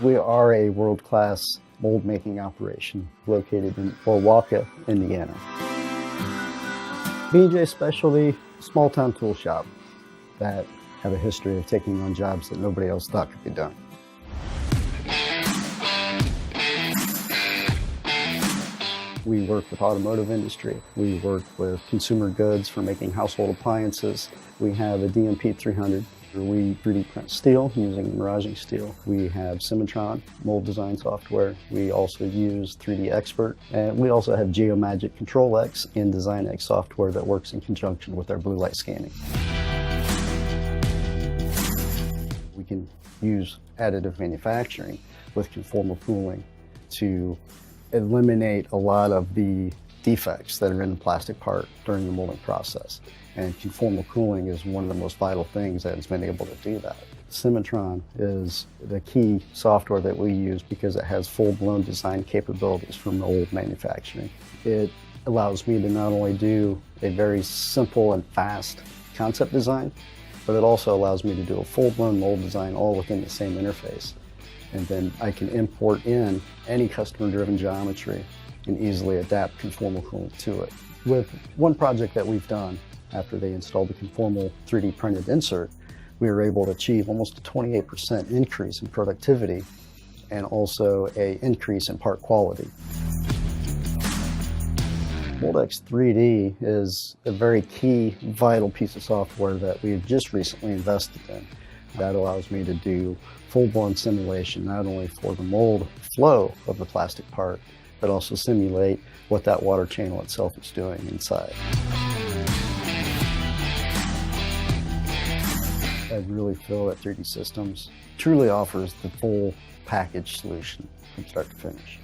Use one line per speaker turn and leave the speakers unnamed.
We are a world-class mold making operation located in Wauwaka, Indiana. B&J Specialty, small town tool shop that have a history of taking on jobs that nobody else thought could be done. We work with automotive industry. We work with consumer goods for making household appliances. We have a DMP 300. We 3D print steel using maraging steel. We have Cimatron mold design software. We also use 3D Expert. And we also have Geomagic Control X and Design X software that works in conjunction with our blue light scanning. We can use additive manufacturing with conformal cooling to eliminate a lot of the defects that are in the plastic part during the molding process. And conformal cooling is one of the most vital things that has been able to do that. Cimatron is the key software that we use because it has full-blown design capabilities for mold manufacturing. It allows me to not only do a very simple and fast concept design, but it also allows me to do a full-blown mold design all within the same interface. And then I can import in any customer-driven geometry and easily adapt conformal cooling to it. With one project that we've done, after they installed the conformal 3D printed insert, we were able to achieve almost a 28% increase in productivity and also an increase in part quality. MoldX 3D is a very key, vital piece of software that we've just recently invested in. That allows me to do full-blown simulation, not only for the mold flow of the plastic part, but also simulate what that water channel itself is doing inside. I really feel that 3D Systems truly offers the full package solution from start to finish.